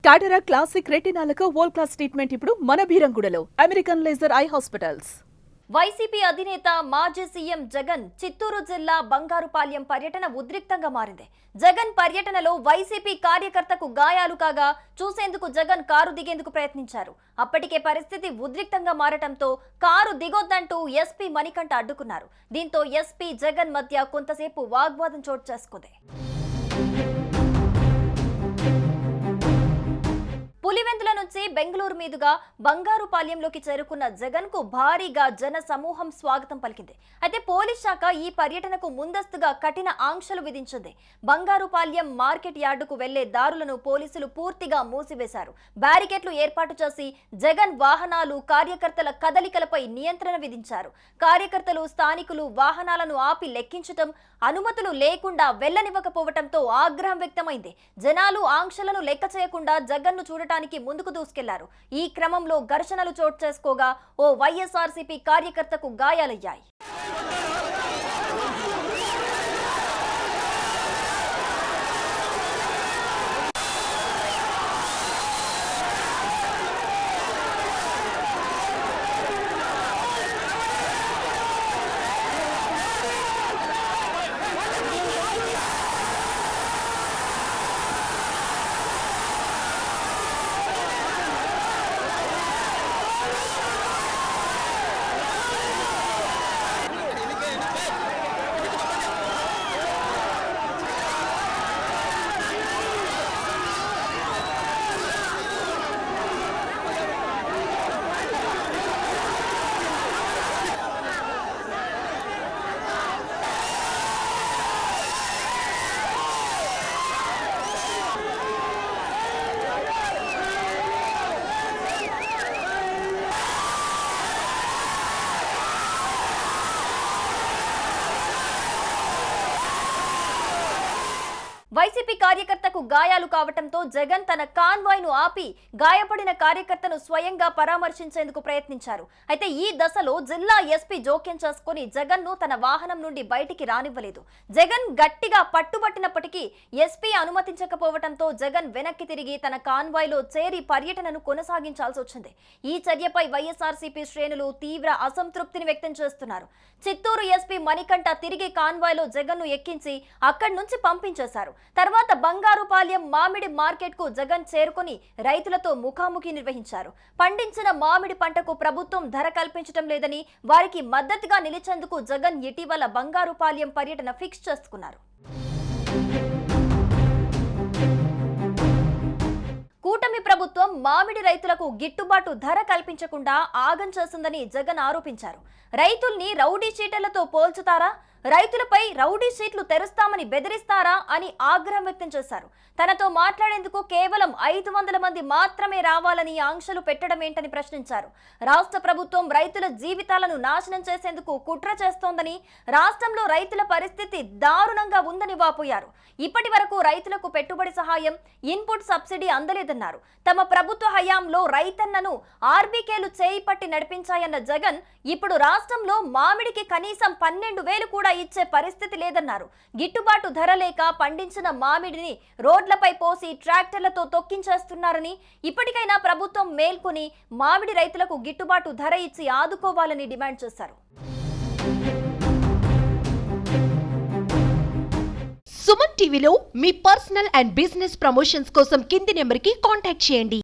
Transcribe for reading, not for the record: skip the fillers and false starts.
టాటరా classic రెటినాలకు world class treatment ఇప్పుడు మన భీరంగూడలో American laser eye hospitals. YCP అధినేత మాజీ సీఎం జగన్ చిత్తూరు జిల్లా బంగారుపాలెం పర్యటన ఉద్రిక్తంగా మారింది. జగన్ పర్యటనలో వైసీపీ కార్యకర్తకు గాయాలు కాగా చూసేందుకు జగన్ కారు దిగేందుకు ప్రయత్నించారు. అప్పటికే పరిస్థితి ఉద్రిక్తంగా మారటంతో కారు దిగొద్దంటూ ఎస్పీ మణికంఠ అడ్డుకున్నారు. దీంతో ఎస్పీ జగన్ మధ్య కొంతసేపు వాగ్వాదం చోటు చేసుకుంది. పులివెందుల నుంచి బెంగళూరు మీదుగా బంగారుపాలెంలోకి చేరుకున్న జగన్ కు భారీగా జన సమూహం స్వాగతం పలికింది. అయితే పోలీస్ శాఖ ఈ పర్యటనకు ముందస్తుగా కఠిన ఆంక్షలు విధించింది. బంగారుపాలెం మార్కెట్ యార్డుకు వెళ్లే దారులను పోలీసులు పూర్తిగా మూసివేశారు. బ్యారికేడ్లు ఏర్పాటు చేసి జగన్ వాహనాలు, కార్యకర్తల కదలికలపై నియంత్రణ విధించారు. కార్యకర్తలు, స్థానికులు వాహనాలను ఆపి లెక్కించటం, అనుమతులు లేకుండా వెళ్లనివ్వకపోవడంతో ఆగ్రహం వ్యక్తమైంది. జనాలు ఆంక్షలను లెక్క చేయకుండా జగన్ను చూడటానికి ముందుకు దూసుకెళ్లారు. ఈ క్రమంలో ఘర్షణలు చోటు చేసుకోగా ఓ వైఎస్ఆర్సీపీ కార్యకర్తకు గాయాలయ్యాయి. వైసీపీ కార్యకర్తకు గాయాలు కావటంతో జగన్ తన కాన్వాయ్ ను ఆపి గాయపడిన కార్యకర్తను స్వయంగా పరామర్శించేందుకు ప్రయత్నించారు. అయితే ఈ దశలో జిల్లా ఎస్పీ జోక్యం చేసుకుని జగన్ ను తన వాహనం నుండి బయటికి రానివ్వలేదు. జగన్ గట్టిగా పట్టుబట్టినప్పటికీ ఎస్పీ అనుమతించకపోవడంతో జగన్ వెనక్కి తిరిగి తన కాన్వాయ్ లో చేరి పర్యటనను కొనసాగించాల్సి వచ్చింది. ఈ చర్యపై వైఎస్ఆర్సీపీ శ్రేణులు తీవ్ర అసంతృప్తిని వ్యక్తం చేస్తున్నారు. చిత్తూరు ఎస్పీ మణికంఠ తిరిగి కాన్వాయ్ లో జగన్ ను ఎక్కించి అక్కడి నుంచి పంపించేశారు. తర్వాత బంగారుపాలెం మామిడి మార్కెట్ కు జగన్ చేరుకొని రైతులతో ముఖాముఖి నిర్వహించారు. పండించిన మామిడి పంటకు ప్రభుత్వం ధర కల్పించడం లేదని, వారికి మద్దతుగా నిలిచేందుకు జగన్ ఇటీవల బంగారుపాలెం పర్యటన ఫిక్స్ చేసుకున్నారు. కూటమి ప్రభుత్వం మామిడి రైతులకు గిట్టుబాటు ధర కల్పించకుండా ఆగం చేసిందని జగన్ ఆరోపించారు. రైతుల్ని రౌడీ షీటర్లతో పోల్చుతారా, రైతులపై రౌడీ షీట్లు తెరుస్తామని బెదిరిస్తారా అని ఆగ్రహం వ్యక్తం చేశారు. తనతో మాట్లాడేందుకు కేవలం 500 మంది మాత్రమే రావాలని ఆంక్షలు పెట్టడం ఏంటని ప్రశ్నించారు. రాష్ట్ర ప్రభుత్వం రైతుల జీవితాలను నాశనం చేసేందుకు కుట్ర చేస్తోందని, రాష్ట్రంలో రైతుల పరిస్థితి దారుణంగా ఉందని వాపోయారు. ఇప్పటి వరకు రైతులకు పెట్టుబడి సహాయం, ఇన్పుట్ సబ్సిడీ అందలేదన్నారు. తమ ప్రభుత్వ హయాంలో రైతన్నను ఆర్బీకేలు చేయి పట్టి నడిపించాయన్న జగన్ ఇప్పుడు రాష్ట్రంలో మామిడికి కనీసం 12,000 కూడా ఇచ్చే పరిస్థితి లేదన్నారు. గిట్టుబాటు ధర లేక పండించిన మామిడిని రోడ్లపై పోసి ట్రాక్టర్లతో తొక్కించేస్తున్నారని, ఇప్పటికైనా ప్రభుత్వం మేల్కొని మామిడి రైతులకు గిట్టుబాటు ధర ఇచ్చి ఆదుకోవాలని డిమాండ్ చేశారు. సుమన్ టీవీలో మీ పర్సనల్ అండ్ బిజినెస్ ప్రమోషన్స్ కోసం కింది నెంబర్కి కాంటాక్ట్ చేయండి.